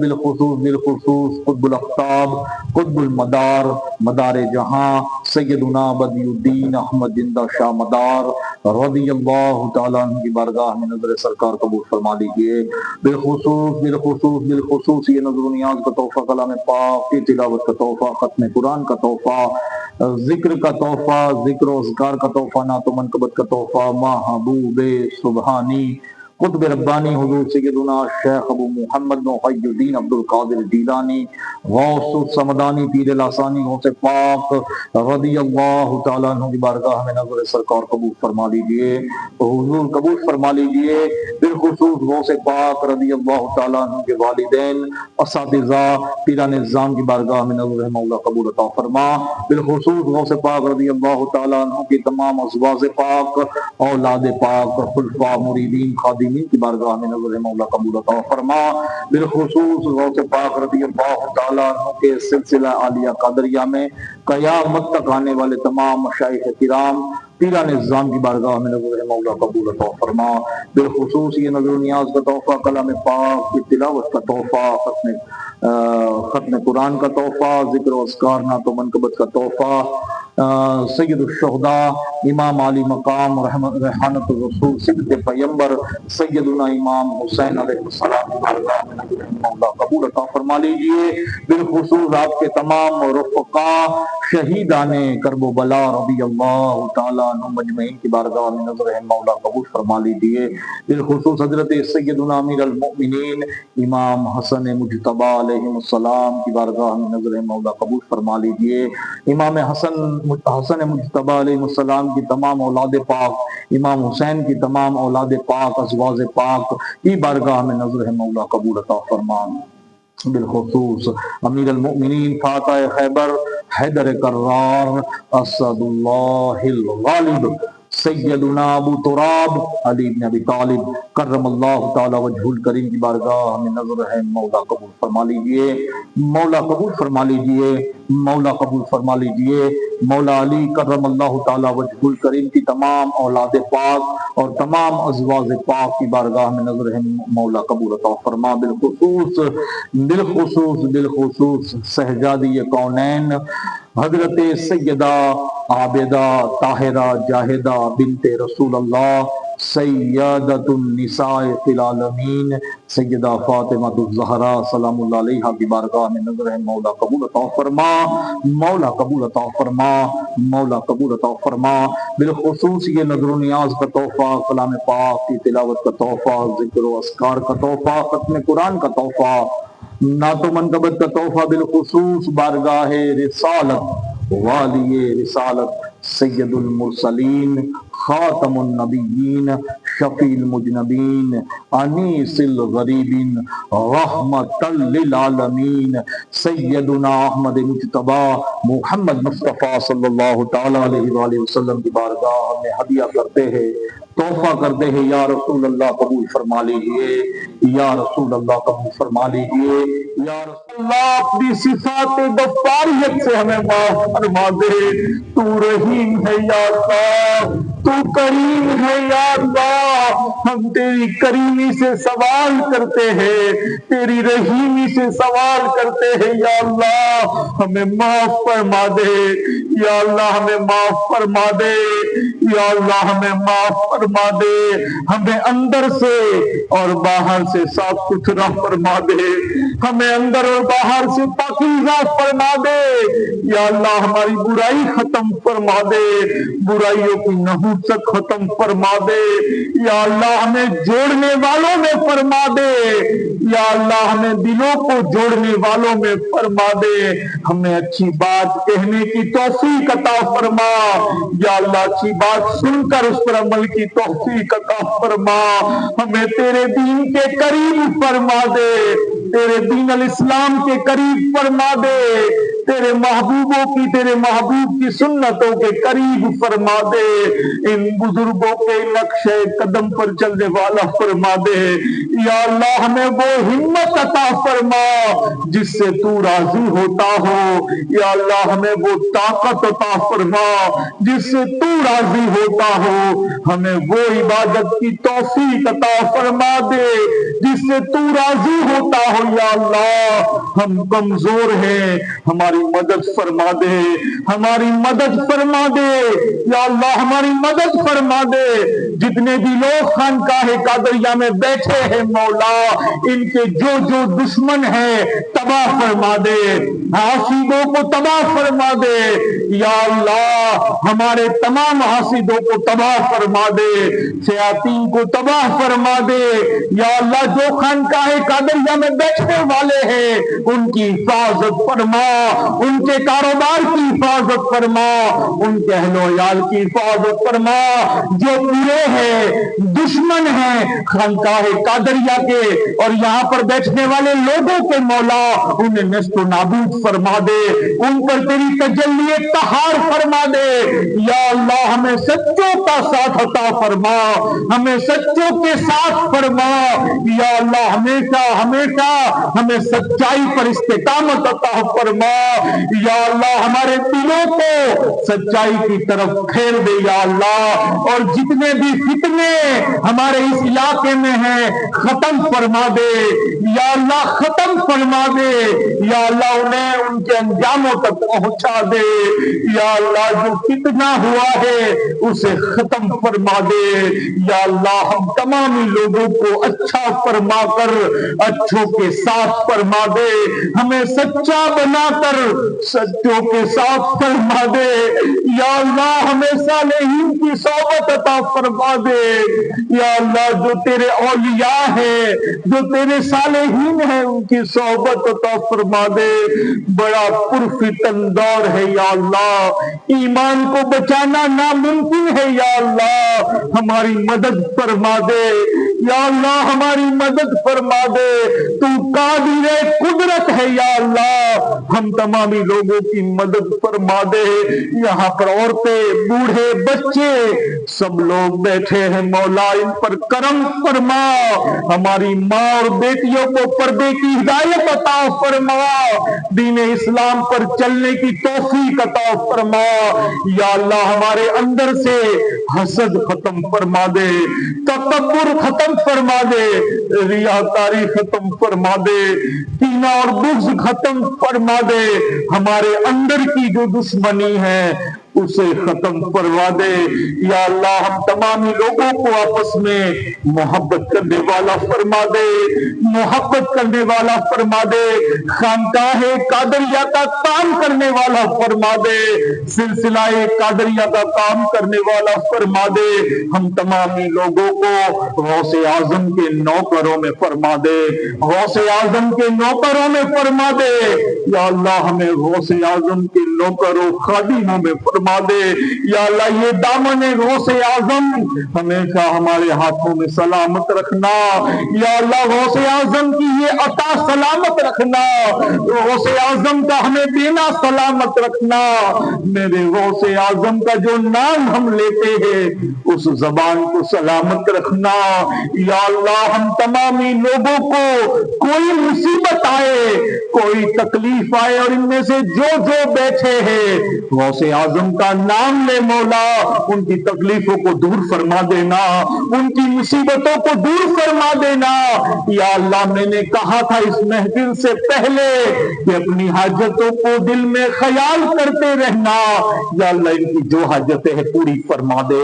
قطب الاقطاب قطب المدار مدار جہاں سیدنا بدی الدین احمد زندہ شاہ مدار رضی اللہ تعالیٰ عنہ کی بارگاہ میں نظر سرکار قبول فرما لیجیے۔ بالخصوص یہ نظر و نیاز کا تحفہ، کلام پاک کی تلاوت کا تحفہ، ختم قرآن کا تحفہ، ذکر کا تحفہ، ذکر و اذکار کا تحفہ، نعت و منقبت کا تحفہ، محبوب سبحانی قطب ربانی حضور سیدنا شیخ ابو محمد محی الدین عبد القادر جیلانی غوث الصمدانی پیر لاسانی غوث پاک رضی اللہ تعالیٰ عنہ کی بارگاہ میں نظر سرکار قبول فرما لیجئے، حضور قبول فرما لیجئے۔ بالخصوص غوث پاک رضی اللہ تعالیٰ عنہ کے والدین، اساتذہ، پیران نظام کی بارگاہ میں نظر مولا قبول عطا فرما۔ بالخصوص غوث پاک رضی اللہ تعالیٰ عنہ کی تمام ازواج پاک، اولاد پاک، خلفاء، مریدین، خادمین کی بارگاہ میں نظر مولا قبول عطا فرما۔ بالخصوص غوث پاک رضی اللہ تعالیٰ عنہ کے سلسلہ عالیہ قادریہ میں قیامت تک آنے والے تمام مشائخ کرام، پیران نظام کی بارگاہ میں نظر مولا قبول عطا فرما۔ بالخصوص یہ نظر و نیاز کا تحفہ، کلام پاک کی تلاوت کا تحفہ، ختم قرآن کا تحفہ، ذکر و اذکار، نعت و منقبت کا تحفہ، سید الشہداء امام علی مقام ریحانت الرسول سید پیمبر سیدنا امام حسین علیہ السلام کی بارگاہ میں نظر مولا قبول عطا فرما لیجئے۔ بالخصوص آپ کے تمام رفقا شہیدان کرب و بلا رضی اللہ تعالیٰ عنہ مجمعین کی بارگاہ میں نظر مولا قبول فرما لیجئے۔ بالخصوص حضرت سیدنا امیر المؤمنین امام حسن مجتبی علیہ السلام کی بارگاہ میں نظر مولا قبول فرما لیجئے۔ امام حسن مجتبی علیہ السلام کی تمام اولاد پاک، امام حسین کی تمام اولاد پاک، ازواج پاک کی بارگاہ میں نظر مولا قبول عطا فرما۔ بالخصوص امیر المؤمنین فاتح خیبر حیدر کرار اسد اللہ الغالب سیدنا ابو تراب علی بن ابی طالب کرم اللہ تعالی وجہ الکریم کی بارگاہ میں نظر ہے مولا قبول فرما لیجئے، مولا قبول فرما لیجئے، مولا قبول فرما لیجئے۔ مولا علی کرم اللہ تعالی وجہ الکریم کی تمام اولاد پاک اور تمام ازواج پاک کی بارگاہ میں نظر ہے مولا قبول عطا فرما۔ بالخصوص سہجادی کونین حضرت سیدہ عابدہ طاہرہ جاہدہ بنت رسول اللہ سیدۃ النساء فی العالمین سیدہ فاطمہ الزہرا سلام اللہ علیہا کی بارگاہ میں نظر ہے مولا قبول عطا فرما، مولا قبول عطا فرما، مولا قبول عطا فرما۔ بالخصوص یہ نظر و نیاز کا تحفہ، کلام پاک کی تلاوت کا تحفہ، ذکر و اذکار کا تحفہ، ختم قرآن کا تحفہ، نعت و منقبت کا تحفہ۔ بالخصوص بارگاہ رسالت، والی رسالت سید المرسلین خاتم النبیین شفیع المجنبین انیس الغریبین رحمت للعالمین سیدنا احمد مجتبی محمد مصطفیٰ صلی اللہ تعالی علیہ وآلہ وسلم کی بارگاہ میں ہدیہ کرتے ہیں، تحفہ کرتے ہیں۔ یا رسول اللہ قبول فرما لیجئے، یا رسول اللہ قبول فرما لیجئے، یا رسول اللہ اپنی صفات غفاریت سے ہمیں معاف فرما دے۔ تو رحیم ہے یا اللہ، تو کریم ہے یا اللہ، ہم تیری کریمی سے سوال کرتے ہیں، تیری رحیمی سے سوال کرتے ہیں۔ یا اللہ ہمیں معاف فرما دے، یا اللہ ہمیں معاف فرما دے، یا اللہ ہمیں معاف فرما دے، ہمیں اندر سے اور باہر سے صاف ستھرا فرما دے، ہمیں اندر اور باہر سے پاکیزہ فرما دے۔ یا اللہ ہماری برائی ختم فرما دے، برائیوں کی نحوست ختم فرما دے۔ یا اللہ ہمیں جوڑنے والوں میں فرما دے، یا اللہ ہمیں دلوں کو جوڑنے والوں میں فرما دے، ہمیں اچھی بات کہنے کی توفیق عطا فرما۔ یا اللہ اچھی بات سن کر اس پر عمل کی توفیق عطا فرما، ہمیں تیرے دین کے قریب فرما دے، تیرے دین الاسلام کے قریب فرما دے، تیرے محبوبوں کی، تیرے محبوب کی سنتوں کے قریب فرما دے، ان بزرگوں کے نقش قدم پر چلنے والا فرما دے۔ یا اللہ ہمیں وہ ہمت عطا فرما جس سے تو راضی ہوتا ہو، یا اللہ ہمیں وہ طاقت عطا فرما جس سے تو راضی ہوتا ہو، ہمیں وہ عبادت کی توفیق عطا فرما دے جس سے تو راضی ہوتا ہو۔ یا اللہ ہم کمزور ہیں، ہماری ہماری مدد فرما دے، ہماری مدد فرما دے یا اللہ، ہماری مدد فرما دے۔ جتنے بھی لوگ خانقاہ قادریہ میں بیٹھے ہیں مولا، ان کے جو جو دشمن ہیں تباہ فرما دے، حاسدوں کو تباہ فرما دے یا اللہ، ہمارے تمام حاسدوں کو تباہ فرما دے، شیاطین کو تباہ فرما دے یا اللہ۔ جو خانقاہ قادریہ میں بیٹھنے والے ہیں ان کی حفاظت فرما، ان کے کاروبار کی حفاظت فرما، ان کے اہل و عیال کی حفاظت فرما۔ جو برے ہیں، دشمن ہیں خانقاہ قادریہ کے اور یہاں پر بیٹھنے والے لوگوں کے مولا، انہیں نیست و نابود فرما دے، ان پر تیری تجلی قہار فرما دے یا اللہ۔ ہمیں سچوں کا ساتھ عطا فرما، ہمیں سچوں کے ساتھ فرما یا اللہ، ہمیشہ ہمیشہ ہمیں سچائی پر استقامت عطا فرما یا اللہ۔ ہمارے دلوں کو سچائی کی طرف پھیر دے یا اللہ، اور جتنے بھی فتنے ہمارے اس علاقے میں ہیں ختم فرما دے یا اللہ، ختم فرما دے یا اللہ، انہیں ان کے انجاموں تک پہنچا دے یا اللہ۔ جو فتنہ ہوا ہے اسے ختم فرما دے یا اللہ۔ ہم تمام لوگوں کو اچھا فرما کر اچھوں کے ساتھ فرما دے، ہمیں سچا بنا کر سچوں کے ساتھ فرما دے یا اللہ۔ ہمیں صالحین کی صحبت عطا فرما دے یا اللہ۔ جو تیرے اولیاء ہیں، جو تیرے صالحین ہیں، ان کی صحبت عطا فرما دے۔ بڑا پرفتن دور ہے یا اللہ، ایمان کو بچانا ناممکن ہے یا اللہ۔ ہماری مدد فرما دے یا اللہ، ہماری مدد فرما دے۔ تو قادر قدرت ہے یا اللہ، ہم تمامی لوگوں کی مدد فرما دے۔ یہاں پر عورتیں، بوڑھے، بچے سب لوگ بیٹھے ہیں مولا، ان پر کرم فرما۔ ہماری ماں اور بیٹیوں کو پردے کی ہدایت عطا فرما، دین اسلام پر چلنے کی توفیق عطا فرما یا اللہ۔ ہمارے اندر سے حسد ختم فرما دے، تکبر ختم فرما دے، ریاکاری ختم فرما دے، کینہ اور بغض ختم فرما دے۔ ہمارے اندر کی جو دشمنی ہے اسے ختم فرما دے یا اللہ۔ ہم تمامی لوگوں کو آپس میں محبت کرنے والا فرما دے، محبت کرنے والا فرما دے، خانقاہ قادریہ کا کام کرنے والا فرما دے، سلسلہ قادریہ کا کام کرنے والا فرما دے۔ ہم تمامی لوگوں کو غوث اعظم کے نوکروں میں فرما دے، غوث اعظم کے نوکروں میں فرما دے یا اللہ۔ ہمیں غوث اعظم کے نوکروں خادموں میں فرما دے یا اللہ۔ یہ دامن غوث اعظم ہمیشہ ہمارے ہاتھوں میں سلامت رکھنا یا اللہ۔ غوث اعظم کی یہ عطا سلامت رکھنا، غوث اعظم کا ہمیں دینا سلامت رکھنا۔ میرے غوث اعظم کا جو نام ہم لیتے ہیں اس زبان کو سلامت رکھنا یا اللہ۔ ہم تمامی لوگوں کو کوئی مصیبت آئے، کوئی تکلیف آئے، اور ان میں سے جو جو بیٹھے ہیں غوث اعظم کا نام لے مولا، ان کی تکلیفوں کو دور فرما دینا، ان کی مصیبتوں کو دور فرما دینا یا اللہ۔ میں نے کہا تھا اس محفل سے پہلے کہ اپنی حاجتوں کو دل میں خیال کرتے رہنا یا اللہ۔ ان کی جو حاجتیں ہیں پوری فرما دے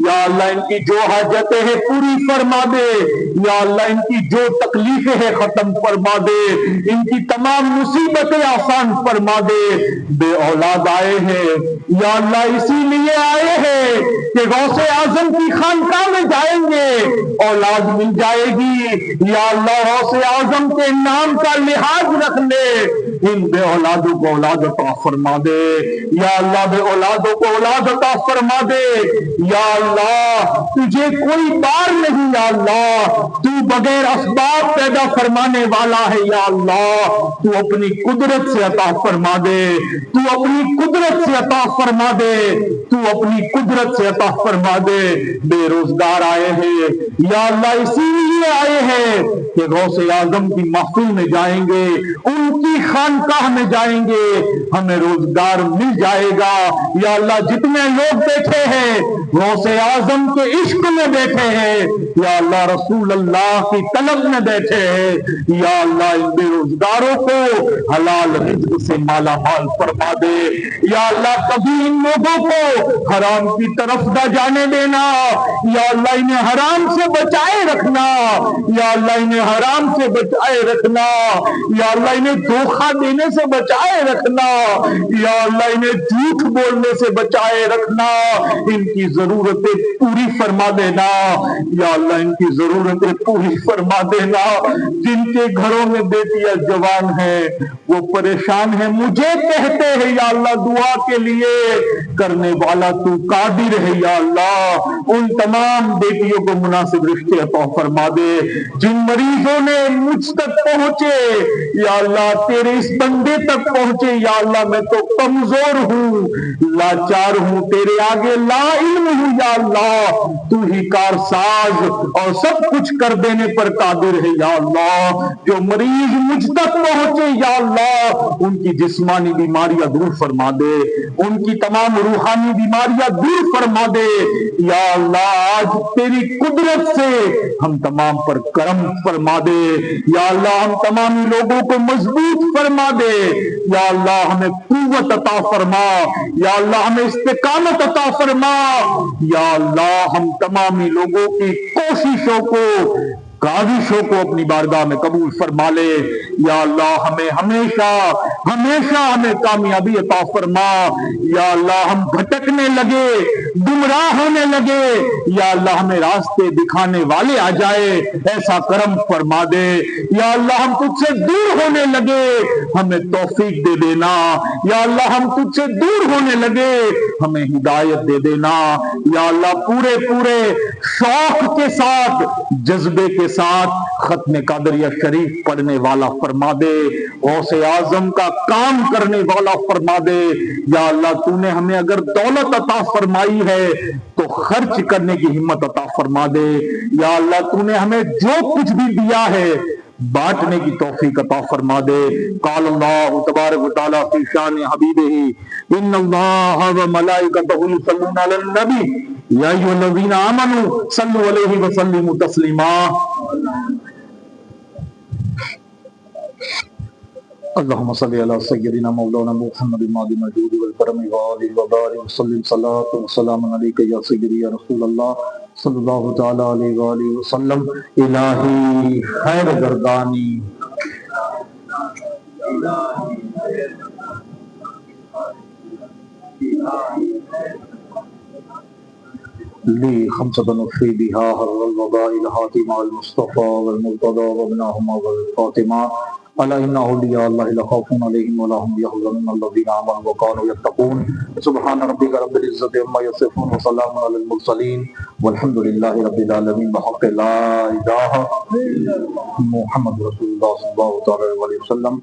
یا اللہ، ان کی جو حاجتیں ہیں پوری فرما دے یا اللہ۔ ان کی جو تکلیفیں ہیں ختم فرما دے، ان کی تمام مصیبتیں آسان فرما دے۔ بے اولاد آئے ہیں یا اللہ، اسی لیے آئے ہیں کہ غوث اعظم کی خانقاہ میں جائیں گے، اولاد مل جائے گی یا اللہ۔ غوث اعظم کے نام کا لحاظ رکھ لے، ان بے اولادوں کو اولاد عطا فرما دے یا اللہ۔ بے اولادوں کو اولاد عطا فرما دے یا اللہ۔ تجھے کوئی بار نہیں یا اللہ، تو بغیر اسباب پیدا فرمانے والا ہے یا اللہ۔ تو اپنی قدرت سے عطا فرما دے، تو اپنی قدرت سے عطا فرما دے، تو اپنی قدرت سے عطا فرما دے۔ بے روزگار آئے ہیں یا اللہ، اسی لیے آئے ہیں کہ غوث اعظم کی محفل میں جائیں گے، ان کی خان خانقاہ میں جائیں گے ہمیں روزگار مل جائے گا۔ یا اللہ جتنے لوگ بیٹھے ہیں غوث اعظم کے عشق میں بیٹھے ہیں، یا اللہ رسول اللہ کی طلب میں بیٹھے ہیں، یا اللہ ان بے روزگاروں کو حلال رزق سے مالا مال فرما دے۔ یا اللہ کبھی ان لوگوں کو حرام کی طرف نہ جانے دینا، یا اللہ انہیں حرام سے بچائے رکھنا، یا اللہ انہیں حرام سے بچائے رکھنا، یا اللہ انہیں دھوکہ دینے سے بچائے رکھنا، یا اللہ انہیں جھوٹ بولنے سے بچائے رکھنا، ان کی ضرورتیں پوری فرما دینا، یا اللہ ان کی ضرورتیں پوری فرما دینا۔ جن کے گھروں میں بیٹیاں جوان ہیں وہ پریشان ہیں، مجھے کہتے ہیں یا اللہ دعا کے لیے، کرنے والا تو قادر ہے یا اللہ، ان تمام بیٹیوں کو مناسب رشتے عطا فرما دے۔ جن مریضوں نے مجھ تک پہنچے یا اللہ تیرے اس بندے تک پہنچے، یا اللہ میں تو کمزور ہوں، لاچار ہوں، تیرے آگے لا علم ہوں، یا اللہ تو ہی کارساز اور سب کچھ کر دینے پر قادر ہے یا اللہ۔ جو مریض مجھ تک پہنچے یا اللہ ان کی جسمانی بیماریاں دور فرما دے، ان کی تمام روحانی بیماریاں دور فرما دے یا اللہ۔ آج تیری قدرت سے ہم تمام پر کرم فرما دے یا اللہ، ہم تمامی لوگوں کو مضبوط فرما دے یا اللہ، ہمیں قوت عطا فرما یا اللہ، ہمیں استقامت عطا فرما یا اللہ۔ ہم تمامی لوگوں کی کوششوں کو کاوشوں کو اپنی بارگاہ میں قبول فرما لے یا اللہ۔ ہمیں ہمیشہ ہمیں کامیابی عطا فرما یا اللہ۔ ہم بھٹکنے لگے، گمراہ ہونے لگے یا اللہ، ہمیں راستے دکھانے والے آ جائے، ایسا کرم فرما دے یا اللہ۔ ہم تجھ سے دور ہونے لگے، ہمیں توفیق دے دینا یا اللہ۔ ہم تجھ سے دور ہونے لگے، ہمیں ہدایت دے دینا یا اللہ۔ پورے شوق کے ساتھ، جذبے کے ساتھ ختم قادریہ شریف پڑھنے والا فرما دے، غوث اعظم کا کام کرنے والا فرما دے یا اللہ۔ تو نے ہمیں اگر دولت عطا فرمائی ہے تو خرچ کرنے کی ہمت عطا فرما دے یا اللہ۔ تو نے ہمیں جو کچھ بھی دیا ہے بانٹنے کی توفیق عطا فرما دے۔ قال اللہ تبارک و تعالی فی شان حبیبہ ان اللہ و ملائکتہ یصلون علی النبی یا ایھا الذین آمنوا صلوا علیہ وسلموا تسلیما۔ اللهم صل على سيدنا مولانا محمد الماضي الموجود والكرم والآل وبارك وسلم صلاة وسلام عليك يا سيدي يا رسول الله صلی اللہ تعالی علیہ وآلہ وسلم۔ الہی خیر گردانی لی خمسة نفی بها حر الوباء الحاتمہ المصطفى والمرتضى وابناهما والفاطمہ الا ان اولیاء اللہ لا خوف علیہم ولا هم يحزنون الذين آمنوا وكانوا يتقون۔ سبحان ربك رب العزة عما يصفون وسلام على المرسلين والحمد لله رب العالمين بحق لا الہ الا محمد رسول اللہ صلی اللہ علیہ وسلم۔